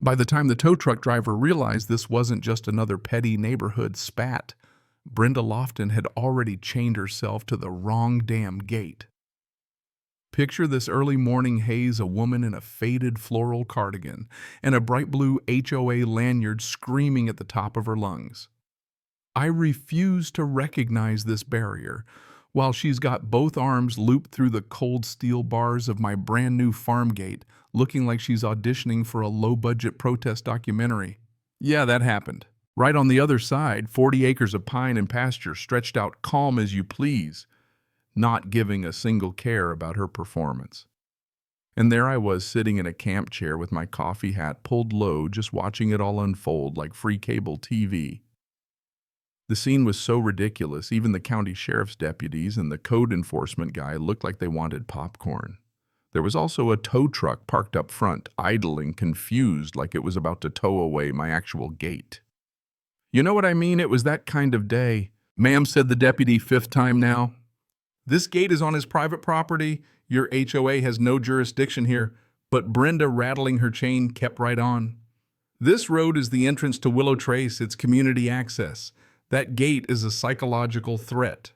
By the time the tow truck driver realized this wasn't just another petty neighborhood spat, Brenda Lofton had already chained herself to the wrong damn gate. Picture this early morning haze, a woman in a faded floral cardigan and a bright blue HOA lanyard screaming at the top of her lungs. I refuse to recognize this barrier, while she's got both arms looped through the cold steel bars of my brand new farm gate, looking like she's auditioning for a low-budget protest documentary. Yeah, that happened. Right on the other side, 40 acres of pine and pasture stretched out calm as you please, not giving a single care about her performance. And there I was sitting in a camp chair with my coffee hat pulled low, just watching it all unfold like free cable TV. The scene was so ridiculous, even the county sheriff's deputies and the code enforcement guy looked like they wanted popcorn. There was also a tow truck parked up front, idling, confused, like it was about to tow away my actual gate. You know what I mean? It was that kind of day. "Ma'am," said the deputy, fifth time now, "this gate is on his private property. Your HOA has no jurisdiction here." But Brenda, rattling her chain, kept right on. "This road is the entrance to Willow Trace. It's community access. That gate is a psychological threat."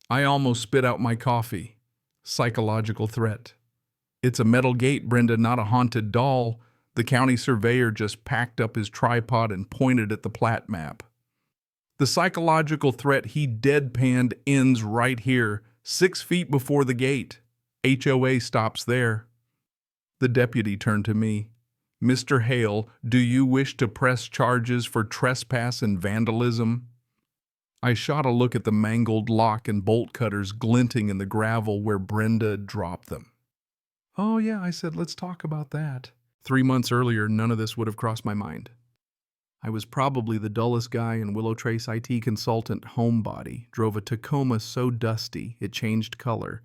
I almost spit out my coffee. Psychological threat. "It's a metal gate, Brenda, not a haunted doll." The county surveyor just packed up his tripod and pointed at the plat map. "The psychological threat," he deadpanned, "ends right here, 6 feet before the gate. HOA stops there." The deputy turned to me. "Mr. Hale, do you wish to press charges for trespass and vandalism?" I shot a look at the mangled lock and bolt cutters glinting in the gravel where Brenda dropped them. "Oh yeah," I said, "let's talk about that." 3 months earlier, none of this would have crossed my mind. I was probably the dullest guy in Willow Trace. IT consultant homebody, drove a Tacoma so dusty it changed color,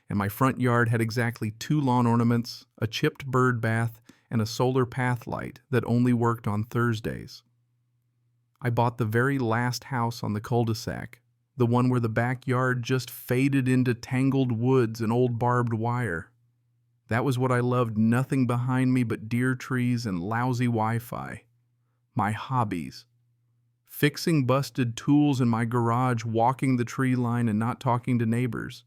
and my front yard had exactly 2 lawn ornaments, a chipped bird bath, and a solar path light that only worked on Thursdays. I bought the very last house on the cul-de-sac, the one where the backyard just faded into tangled woods and old barbed wire. That was what I loved, nothing behind me but deer trees and lousy Wi-Fi. My hobbies. Fixing busted tools in my garage, walking the tree line and not talking to neighbors.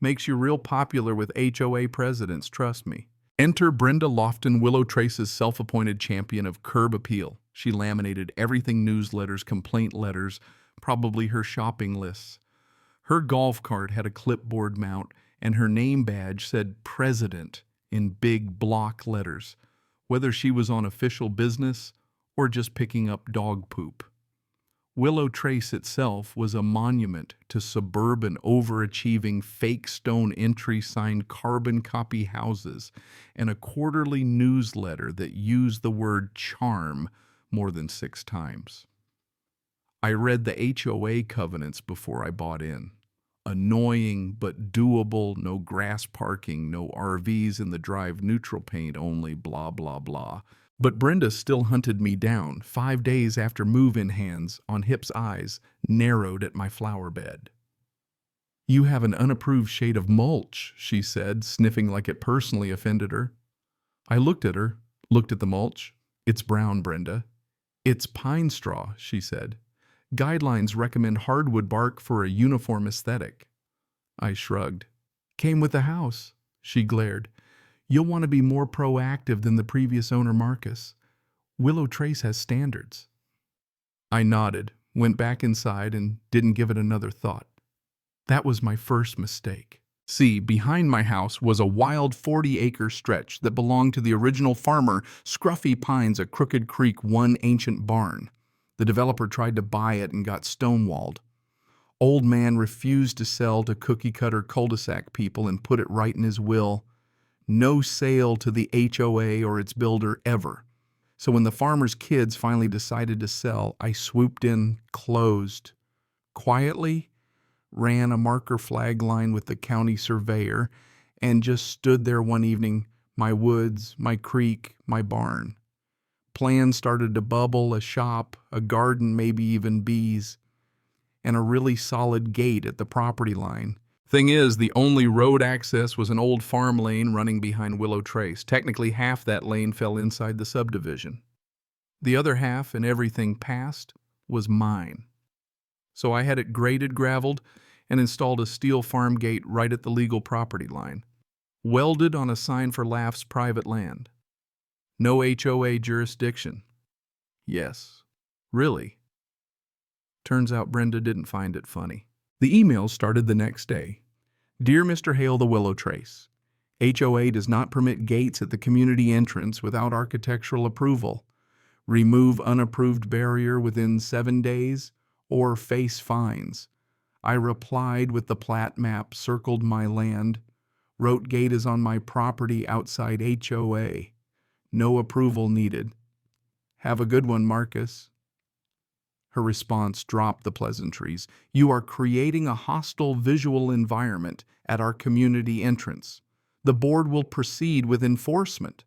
Makes you real popular with HOA presidents, trust me. Enter Brenda Lofton, Willow Trace's self-appointed champion of curb appeal. She laminated everything: newsletters, complaint letters, probably her shopping lists. Her golf cart had a clipboard mount, and her name badge said President in big block letters, whether she was on official business or just picking up dog poop. Willow Trace itself was a monument to suburban, overachieving, fake stone entry sign carbon copy houses and a quarterly newsletter that used the word charm more than 6 times. I read the HOA covenants before I bought in. Annoying but doable, no grass parking, no RVs in the drive, neutral paint only, blah, blah, blah. But Brenda still hunted me down 5 days after move-in hands on Hip's eyes narrowed at my flower bed. "You have an unapproved shade of mulch," she said, sniffing like it personally offended her. I looked at her, looked at the mulch. "It's brown, Brenda." "It's pine straw," she said. "Guidelines recommend hardwood bark for a uniform aesthetic." I shrugged. "Came with the house," she glared. "You'll want to be more proactive than the previous owner, Marcus. Willow Trace has standards." I nodded, went back inside, and didn't give it another thought. That was my first mistake. See, behind my house was a wild 40-acre stretch that belonged to the original farmer, Scruffy Pines, a Crooked Creek, one ancient barn. The developer tried to buy it and got stonewalled. Old man refused to sell to cookie-cutter cul-de-sac people and put it right in his will. No sale to the HOA or its builder ever. So when the farmer's kids finally decided to sell, I swooped in, closed. Quietly, ran a marker flag line with the county surveyor, and just stood there one evening, my woods, my creek, my barn. Plans started to bubble, a shop, a garden, maybe even bees, and a really solid gate at the property line. Thing is, the only road access was an old farm lane running behind Willow Trace. Technically, half that lane fell inside the subdivision. The other half and everything past was mine. So I had it graded, graveled, and installed a steel farm gate right at the legal property line, welded on a sign for laughs private land. No HOA jurisdiction. Yes. Really? Turns out Brenda didn't find it funny. The email started the next day. Dear Mr. Hale, the Willow Trace, HOA does not permit gates at the community entrance without architectural approval. Remove unapproved barrier within 7 days or face fines. I replied with the plat map, circled my land, wrote gate is on my property outside HOA. No approval needed. Have a good one, Marcus. Her response dropped the pleasantries. You are creating a hostile visual environment at our community entrance. The board will proceed with enforcement.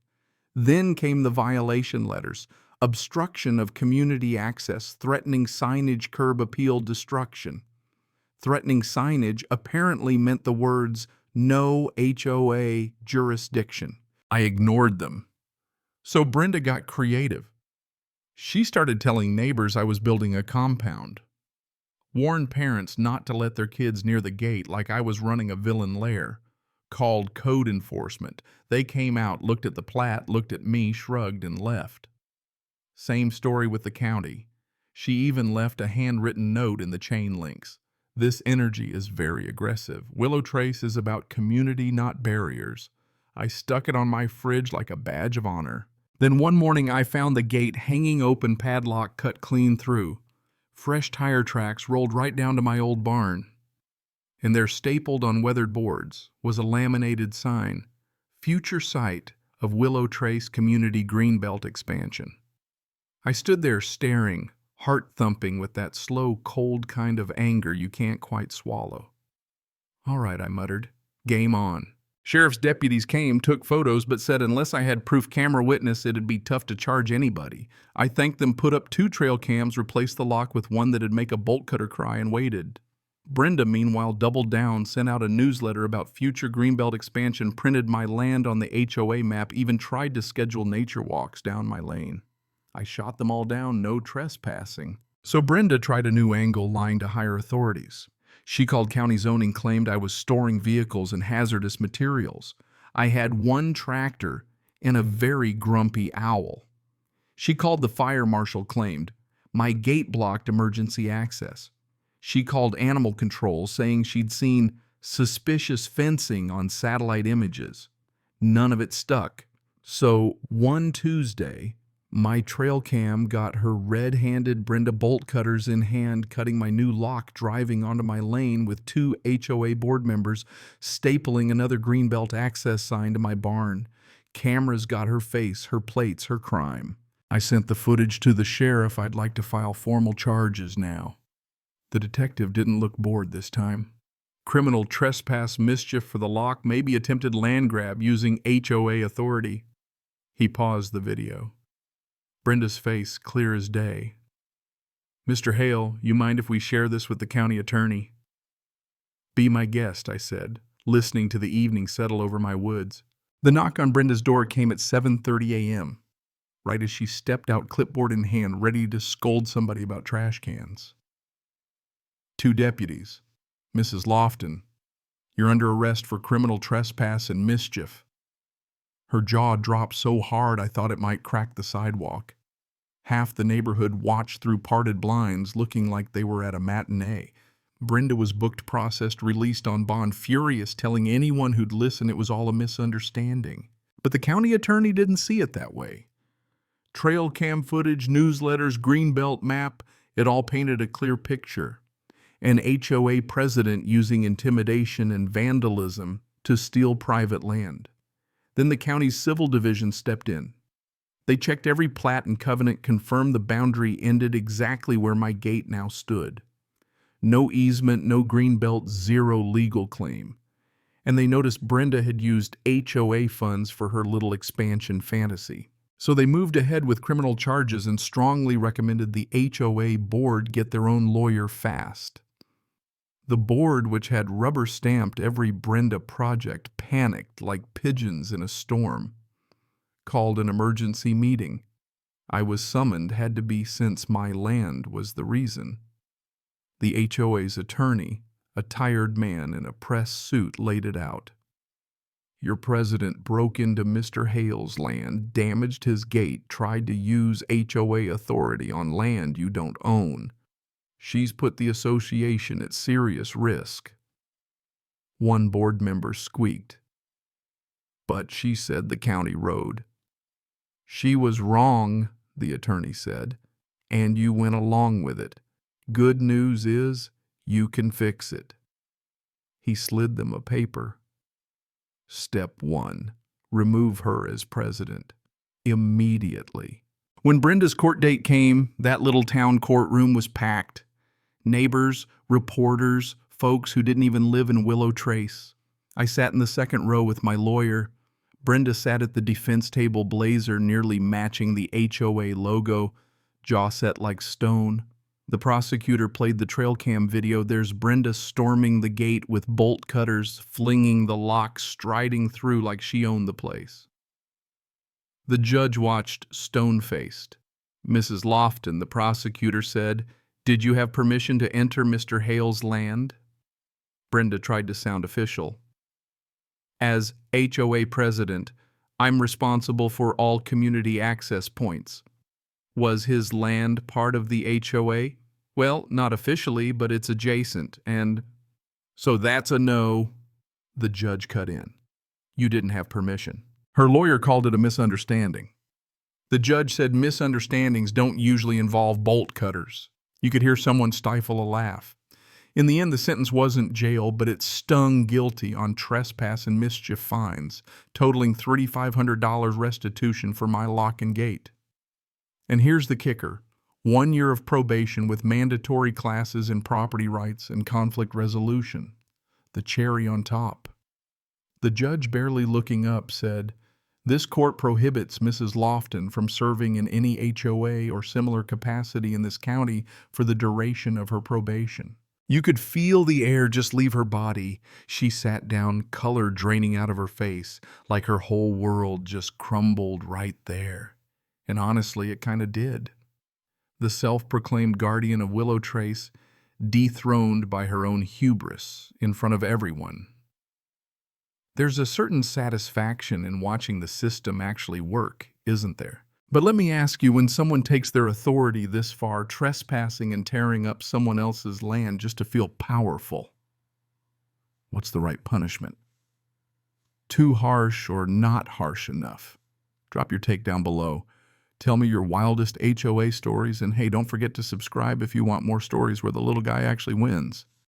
Then came the violation letters. Obstruction of community access, threatening signage, curb appeal, destruction. Threatening signage apparently meant the words, no HOA jurisdiction. I ignored them. So Brenda got creative. She started telling neighbors I was building a compound. Warned parents not to let their kids near the gate like I was running a villain lair. Called code enforcement. They came out, looked at the plat, looked at me, shrugged, and left. Same story with the county. She even left a handwritten note in the chain links. This energy is very aggressive. Willow Trace is about community, not barriers. I stuck it on my fridge like a badge of honor. Then one morning I found the gate hanging open, padlock cut clean through. Fresh tire tracks rolled right down to my old barn. And there, stapled on weathered boards, was a laminated sign, future site of Willow Trace Community Greenbelt Expansion. I stood there staring, heart thumping with that slow, cold kind of anger you can't quite swallow. All right, I muttered. Game on. Sheriff's deputies came, took photos, but said unless I had proof camera witness, it'd be tough to charge anybody. I thanked them, put up 2 trail cams, replaced the lock with one that'd make a bolt cutter cry, and waited. Brenda, meanwhile, doubled down, sent out a newsletter about future Greenbelt expansion, printed my land on the HOA map, even tried to schedule nature walks down my lane. I shot them all down, no trespassing. So Brenda tried a new angle, lying to higher authorities. She called county zoning, claimed I was storing vehicles and hazardous materials. I had 1 tractor and a very grumpy owl. She called the fire marshal, claimed my gate blocked emergency access. She called animal control, saying she'd seen suspicious fencing on satellite images. None of it stuck. So one Tuesday, my trail cam got her red-handed Brenda bolt cutters in hand, cutting my new lock, driving onto my lane with 2 HOA board members, stapling another Greenbelt access sign to my barn. Cameras got her face, her plates, her crime. I sent the footage to the sheriff. I'd like to file formal charges now. The detective didn't look bored this time. Criminal trespass, mischief for the lock, maybe attempted land grab using HOA authority. He paused the video. Brenda's face clear as day. Mr. Hale, you mind if we share this with the county attorney? Be my guest, I said, listening to the evening settle over my woods. The knock on Brenda's door came at 7:30 a.m., right as she stepped out, clipboard in hand, ready to scold somebody about trash cans. 2 deputies. Mrs. Lofton, you're under arrest for criminal trespass and mischief. Her jaw dropped so hard I thought it might crack the sidewalk. Half the neighborhood watched through parted blinds, looking like they were at a matinee. Brenda was booked, processed, released on bond, furious, telling anyone who'd listen it was all a misunderstanding. But the county attorney didn't see it that way. Trail cam footage, newsletters, Greenbelt map, it all painted a clear picture. An HOA president using intimidation and vandalism to steal private land. Then the county's civil division stepped in. They checked every plat and covenant, confirmed the boundary ended exactly where my gate now stood. No easement, no Greenbelt, 0 legal claim. And they noticed Brenda had used HOA funds for her little expansion fantasy. So they moved ahead with criminal charges and strongly recommended the HOA board get their own lawyer fast. The board, which had rubber-stamped every Brenda project, panicked like pigeons in a storm. Called an emergency meeting. I was summoned had to be since my land was the reason. The HOA's attorney, a tired man in a press suit, laid it out. Your president broke into Mr. Hale's land, damaged his gate, tried to use HOA authority on land you don't own. She's put the association at serious risk. One board member squeaked. But she said the county road. She was wrong, the attorney said, and you went along with it. Good news is, you can fix it. He slid them a paper. Step 1. Remove her as president. Immediately. When Brenda's court date came, that little town courtroom was packed. Neighbors, reporters, folks who didn't even live in Willow Trace. I sat in the second row with my lawyer. Brenda sat at the defense table, blazer nearly matching the HOA logo, jaw set like stone. The prosecutor played the trail cam video. There's Brenda storming the gate with bolt cutters, flinging the lock, striding through like she owned the place. The judge watched stone-faced. Mrs. Lofton, the prosecutor, said, "Did you have permission to enter Mr. Hale's land?" Brenda tried to sound official. As HOA president, I'm responsible for all community access points. Was his land part of the HOA? Well, not officially, but it's adjacent, and so that's a no. The judge cut in. You didn't have permission. Her lawyer called it a misunderstanding. The judge said misunderstandings don't usually involve bolt cutters. You could hear someone stifle a laugh. In the end, the sentence wasn't jail, but it stung guilty on trespass and mischief fines, totaling $3,500 restitution for my lock and gate. And here's the kicker. 1 year of probation with mandatory classes in property rights and conflict resolution. The cherry on top. The judge, barely looking up, said, "This court prohibits Mrs. Lofton from serving in any HOA or similar capacity in this county for the duration of her probation." You could feel the air just leave her body. She sat down, color draining out of her face, like her whole world just crumbled right there. And honestly, it kind of did. The self-proclaimed guardian of Willow Trace, dethroned by her own hubris in front of everyone. There's a certain satisfaction in watching the system actually work, isn't there? But let me ask you, when someone takes their authority this far, trespassing and tearing up someone else's land just to feel powerful, what's the right punishment? Too harsh or not harsh enough? Drop your take down below. Tell me your wildest HOA stories, and hey, don't forget to subscribe if you want more stories where the little guy actually wins.